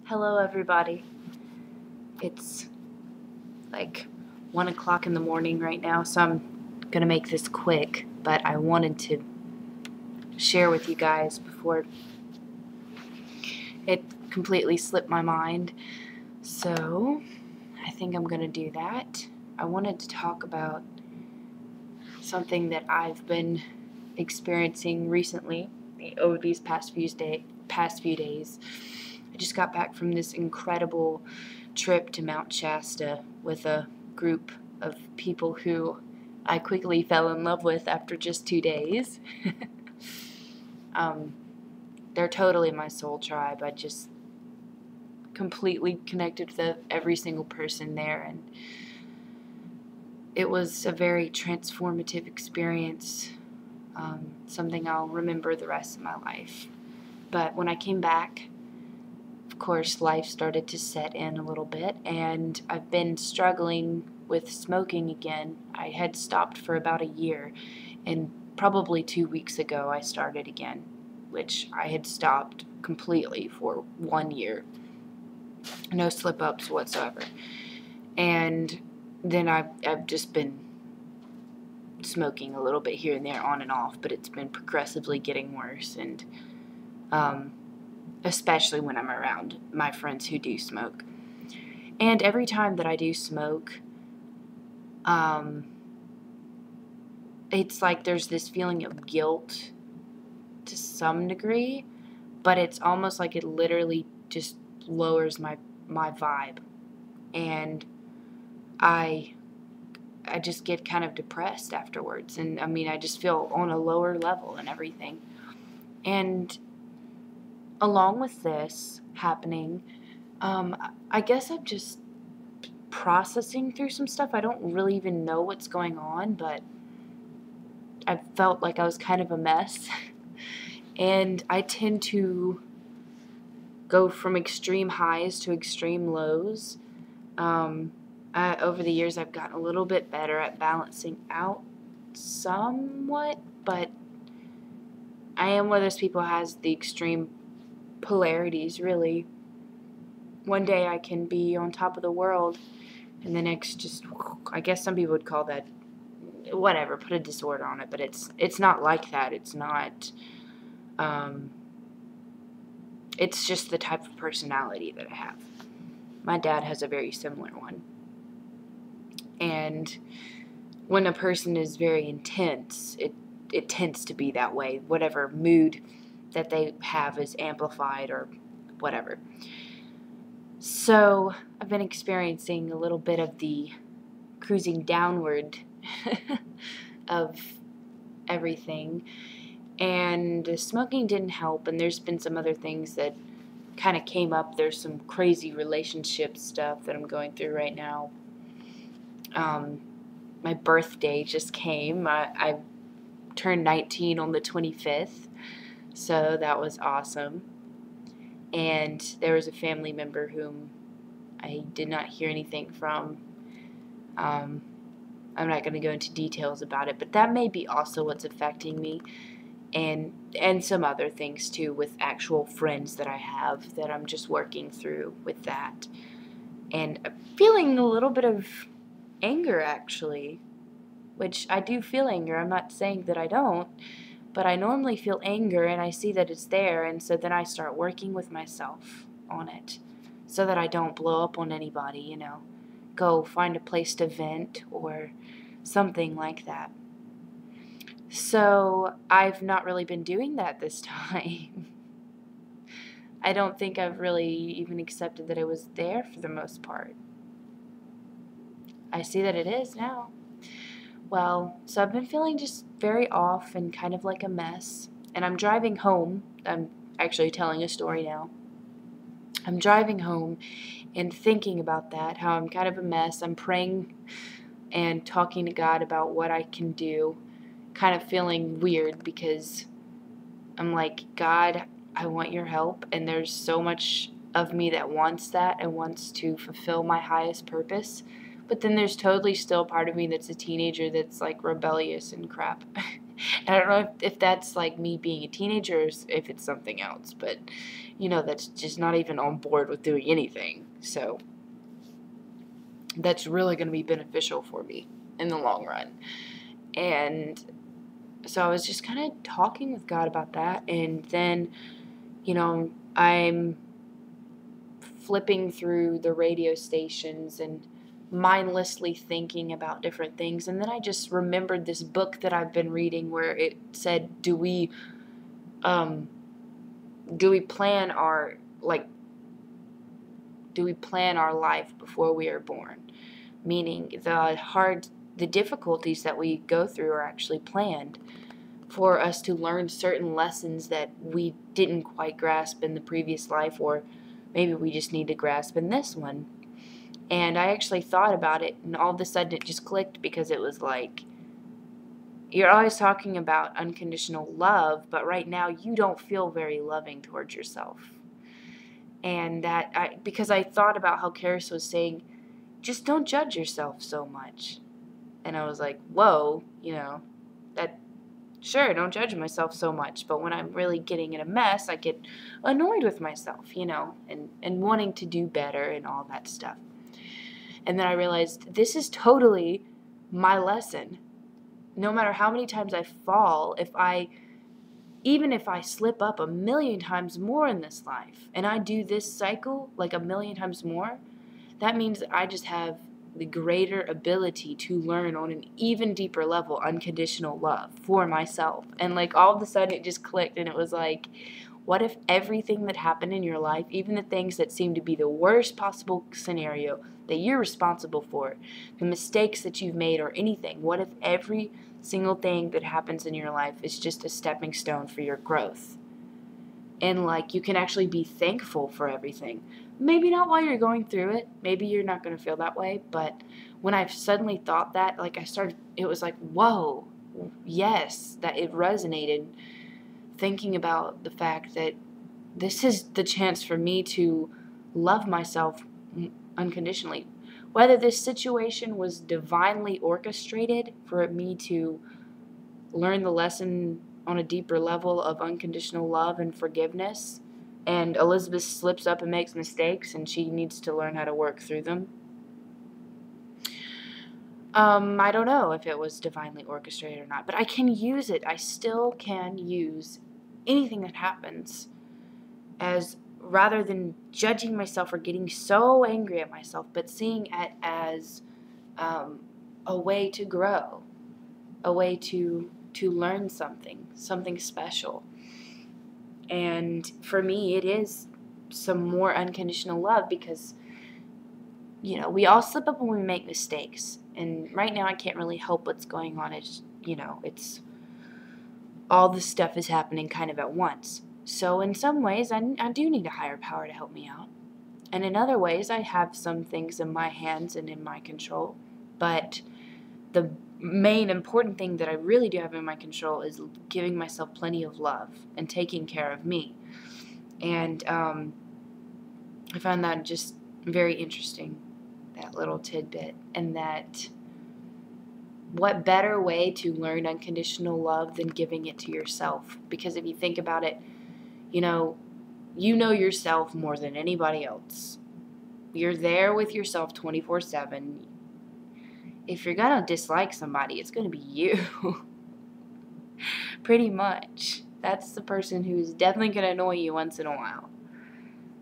Hello, everybody. It's like 1 o'clock in the morning right now, so I'm gonna make this quick, but I wanted to share with you guys before it completely slipped my mind. So I think I'm gonna do that. I wanted to talk about something that I've been experiencing recently over these past few days. I just got back from this incredible trip to Mount Shasta with a group of people who I quickly fell in love with after just 2 days. They're totally my soul tribe. I just completely connected with every single person there, and it was a very transformative experience, something I'll remember the rest of my life. But when I came back, of course, life started to set in a little bit, and I've been struggling with smoking again. I had stopped for about a year, and probably 2 weeks ago I started again, which I had stopped completely for 1 year. No slip-ups whatsoever. And then I've just been smoking a little bit here and there on and off, but it's been progressively getting worse, and especially when I'm around my friends who do smoke. And every time that I do smoke, it's like there's this feeling of guilt to some degree, but it's almost like it literally just lowers my vibe, and I just get kind of depressed afterwards, and I just feel on a lower level and everything. And along with this happening, I guess I'm just processing through some stuff. I don't really even know what's going on, but I felt like I was kind of a mess. And I tend to go from extreme highs to extreme lows. Over the years, I've gotten a little bit better at balancing out somewhat, but I am one of those people who has the extreme polarities, really. One day I can be on top of the world, and the next just, I guess some people would call that, whatever, put a disorder on it, but it's not like that. It's not, it's just the type of personality that I have. My dad has a very similar one. And when a person is very intense, it tends to be that way. Whatever mood that they have is amplified or whatever. So I've been experiencing a little bit of the cruising downward of everything. And smoking didn't help, and there's been some other things that kind of came up. There's some crazy relationship stuff that I'm going through right now. My birthday just came. I turned 19 on the 25th, so that was awesome. And there was a family member whom I did not hear anything from. I'm not going to go into details about it, but that may be also what's affecting me, and some other things too, with actual friends that I have that I'm just working through with that. And I'm feeling a little bit of anger, actually, which I do feel anger. I'm not saying that I don't, but I normally feel anger, and I see that it's there, and so then I start working with myself on it so that I don't blow up on anybody, go find a place to vent or something like that. So I've not really been doing that this time. I don't think I've really even accepted that it was there for the most part. I see that it is now. Well, so I've been feeling just very off and kind of like a mess. And I'm driving home. I'm actually telling a story now. I'm driving home and thinking about that, how I'm kind of a mess. I'm praying and talking to God about what I can do. Kind of feeling weird because I'm like, God, I want your help. And there's so much of me that wants that and wants to fulfill my highest purpose. But then there's totally still part of me that's a teenager that's like rebellious and crap. And I don't know if that's like me being a teenager or if it's something else, but that's just not even on board with doing anything. So that's really going to be beneficial for me in the long run. And so I was just kind of talking with God about that. And then, I'm flipping through the radio stations and mindlessly thinking about different things. And then I just remembered this book that I've been reading where it said, do we plan our life before we are born? Meaning the difficulties that we go through are actually planned for us to learn certain lessons that we didn't quite grasp in the previous life, or maybe we just need to grasp in this one. And I actually thought about it, and all of a sudden it just clicked, because it was like, you're always talking about unconditional love, but right now you don't feel very loving towards yourself. And because I thought about how Karis was saying, just don't judge yourself so much. And I was like, whoa, sure, don't judge myself so much. But when I'm really getting in a mess, I get annoyed with myself, and wanting to do better and all that stuff. And then I realized this is totally my lesson. No matter how many times I fall, even if I slip up 1,000,000 times more in this life, and I do this cycle like 1,000,000 times more, that means that I just have the greater ability to learn on an even deeper level unconditional love for myself. And all of a sudden it just clicked, and it was like, what if everything that happened in your life, even the things that seem to be the worst possible scenario that you're responsible for, the mistakes that you've made or anything, what if every single thing that happens in your life is just a stepping stone for your growth? And you can actually be thankful for everything. Maybe not while you're going through it. Maybe you're not going to feel that way. But when I suddenly thought that, it was like, whoa, yes, that it resonated. Thinking about the fact that this is the chance for me to love myself unconditionally. Whether this situation was divinely orchestrated for me to learn the lesson on a deeper level of unconditional love and forgiveness, and Elizabeth slips up and makes mistakes, and she needs to learn how to work through them. I don't know if it was divinely orchestrated or not, but I can use it. I still can use anything that happens as, rather than judging myself or getting so angry at myself, but seeing it as a way to grow, a way to learn something special. And for me, it is some more unconditional love, because, we all slip up when we make mistakes. And right now I can't really help what's going on. It's, it's all this stuff is happening kind of at once. So in some ways, I do need a higher power to help me out. And in other ways, I have some things in my hands and in my control. But the main important thing that I really do have in my control is giving myself plenty of love and taking care of me. And I found that just very interesting, that little tidbit. And that what better way to learn unconditional love than giving it to yourself? Because if you think about it, you know yourself more than anybody else. You're there with yourself 24/7. If you're going to dislike somebody, it's going to be you. Pretty much. That's the person who's definitely going to annoy you once in a while.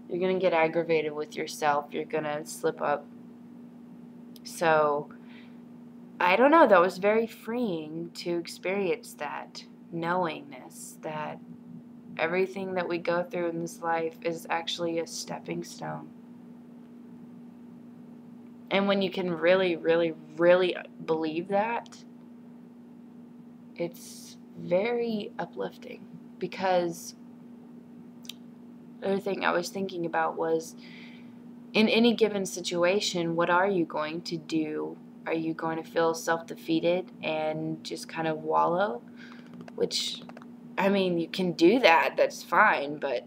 You're going to get aggravated with yourself. You're going to slip up. So, I don't know. That was very freeing to experience that knowingness that everything that we go through in this life is actually a stepping stone. And when you can really, really, really believe that, it's very uplifting. Because the other thing I was thinking about was, in any given situation, what are you going to do? Are you going to feel self-defeated and just kind of wallow? Which, I mean, you can do that, that's fine, but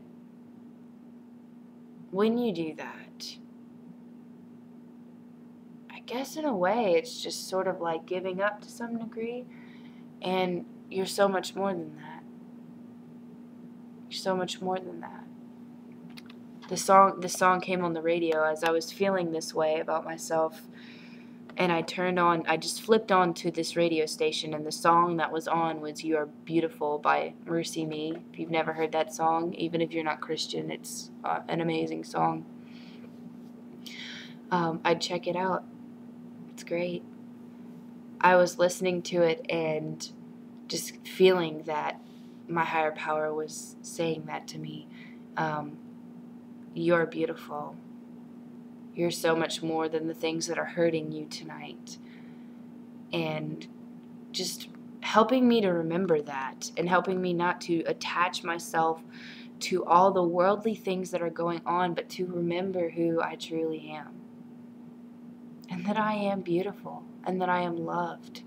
when you do that, I guess in a way it's just sort of like giving up to some degree, and you're so much more than that. You're so much more than that. the song came on the radio as I was feeling this way about myself, and I just flipped on to this radio station, and the song that was on was "You Are Beautiful" by MercyMe. If you've never heard that song, even if you're not Christian, it's an amazing song. I'd check it out. It's great. I was listening to it and just feeling that my higher power was saying that to me. You're beautiful. You're so much more than the things that are hurting you tonight. And just helping me to remember that, and helping me not to attach myself to all the worldly things that are going on, but to remember who I truly am. And that I am beautiful, and that I am loved,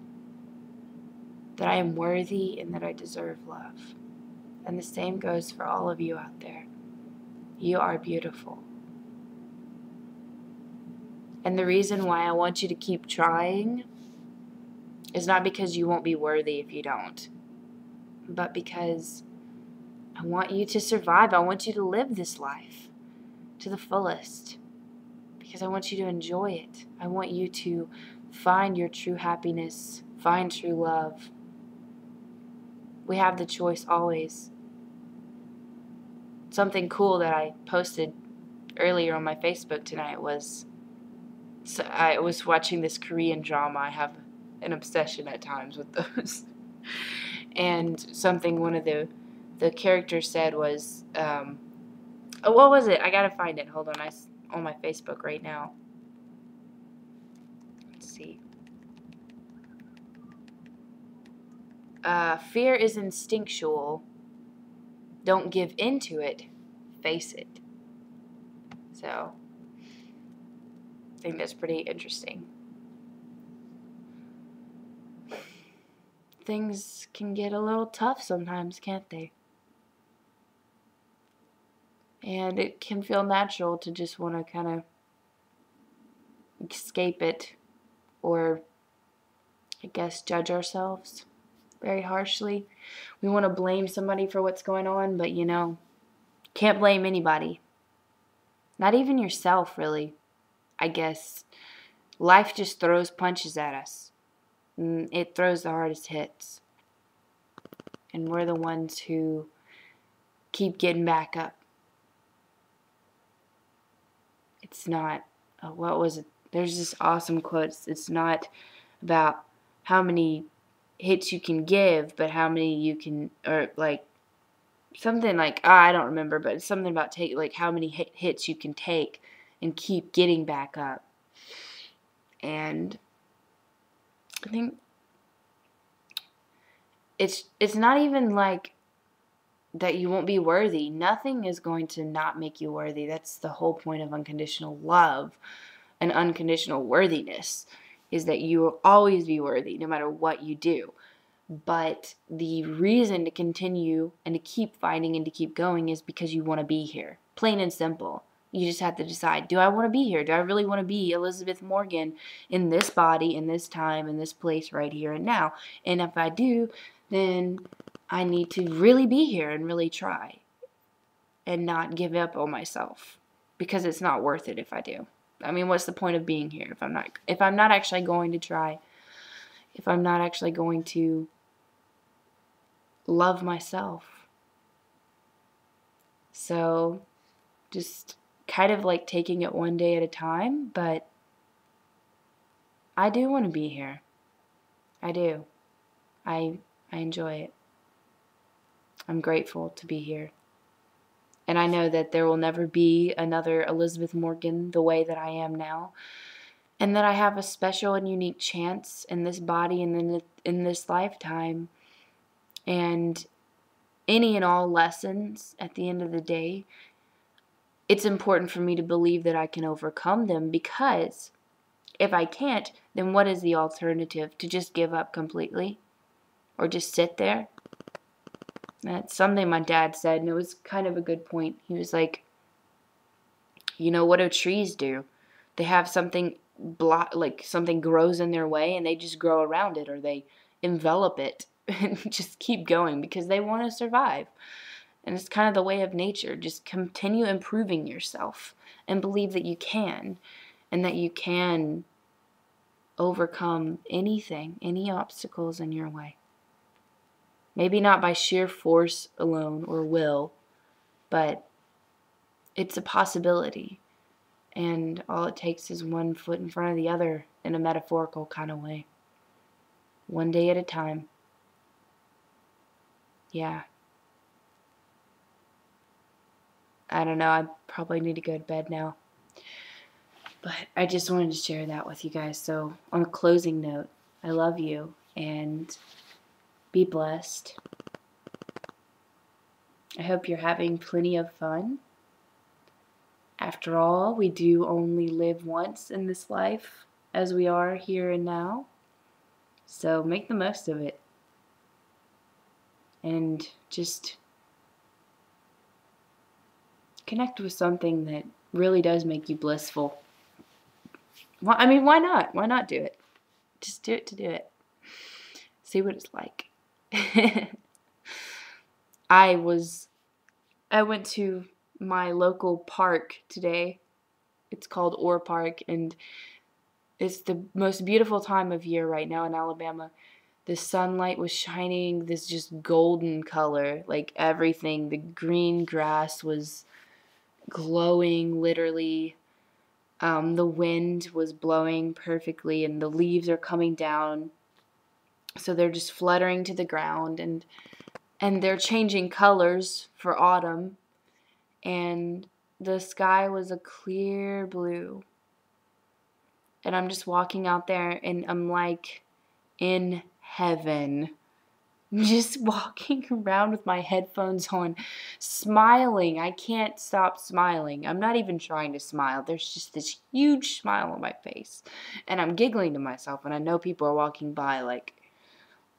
that I am worthy, and that I deserve love. And the same goes for all of you out there. You are beautiful. And the reason why I want you to keep trying is not because you won't be worthy if you don't, but because I want you to survive. I want you to live this life to the fullest, because I want you to enjoy it. I want you to find your true happiness, find true love. We have the choice always. Something cool that I posted earlier on my Facebook tonight was, so I was watching this Korean drama. I have an obsession at times with those. And something one of the characters said was, what was it? I gotta find it. Hold on, on my Facebook right now. Let's see. Fear is instinctual. Don't give in to it. Face it. So, I think that's pretty interesting. Things can get a little tough sometimes, can't they? And it can feel natural to just want to kind of escape it, or I guess judge ourselves very harshly. We want to blame somebody for what's going on, but can't blame anybody. Not even yourself, really. I guess life just throws punches at us. It throws the hardest hits. And we're the ones who keep getting back up. It's not, what was it? There's this awesome quote. It's not about how many hits you can give, but how many you can, or like something like, I don't remember, but it's something about how many hits you can take and keep getting back up. And I think it's not even like that you won't be worthy. Nothing is going to not make you worthy. That's the whole point of unconditional love and unconditional worthiness, is that you will always be worthy no matter what you do. But the reason to continue and to keep fighting and to keep going is because you want to be here. Plain and simple. You just have to decide, do I want to be here? Do I really want to be Elizabeth Morgan in this body, in this time, in this place right here and now? And if I do, then I need to really be here and really try and not give up on myself, because it's not worth it if I do. I mean, what's the point of being here if I'm not actually going to try, if I'm not actually going to love myself? So just kind of like taking it one day at a time, but I do want to be here. I do. I enjoy it. I'm grateful to be here. And I know that there will never be another Elizabeth Morgan the way that I am now. And that I have a special and unique chance in this body and in this lifetime. And any and all lessons at the end of the day, it's important for me to believe that I can overcome them, because if I can't, then what is the alternative? To just give up completely? Or just sit there? That's something my dad said, and it was kind of a good point. He was like, what do trees do? They have something something grows in their way, and they just grow around it, or they envelop it and just keep going because they want to survive. And it's kind of the way of nature. Just continue improving yourself and believe that you can, and that you can overcome anything, any obstacles in your way. Maybe not by sheer force alone or will, but it's a possibility. And all it takes is one foot in front of the other in a metaphorical kind of way. One day at a time. Yeah. I don't know. I probably need to go to bed now. But I just wanted to share that with you guys. So, on a closing note, I love you and be blessed. I hope you're having plenty of fun. After all, we do only live once in this life, as we are here and now. So make the most of it. And just connect with something that really does make you blissful. Well, I mean, why not? Why not do it? Just do it to do it. See what it's like. I went to my local park today. It's called Orr Park, and it's the most beautiful time of year right now in Alabama. The sunlight was shining this just golden color, like everything. The green grass was glowing, literally. The wind was blowing perfectly, and the leaves are coming down. So they're just fluttering to the ground, and they're changing colors for autumn. And the sky was a clear blue. And I'm just walking out there, and I'm like in heaven. Just walking around with my headphones on, smiling. I can't stop smiling. I'm not even trying to smile. There's just this huge smile on my face. And I'm giggling to myself, and I know people are walking by like,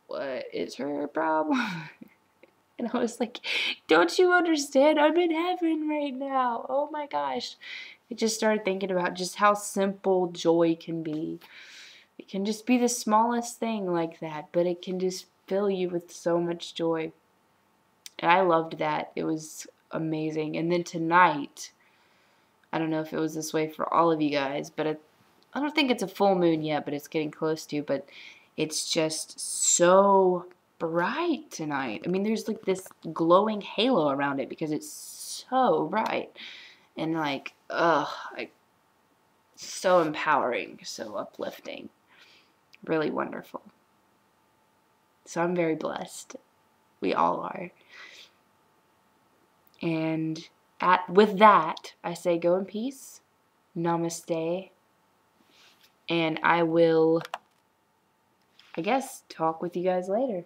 what is her problem? And I was like, don't you understand? I'm in heaven right now. Oh my gosh. I just started thinking about just how simple joy can be. It can just be the smallest thing like that, but it can just fill you with so much joy. And I loved that. It was amazing. And then tonight, I don't know if it was this way for all of you guys, but I don't think it's a full moon yet, but it's getting close to. But it's just so bright tonight. I mean, there's like this glowing halo around it because it's so bright. And like, so empowering, so uplifting. Really wonderful. So I'm very blessed. We all are. And with that, I say go in peace. Namaste. And I will, I guess, talk with you guys later.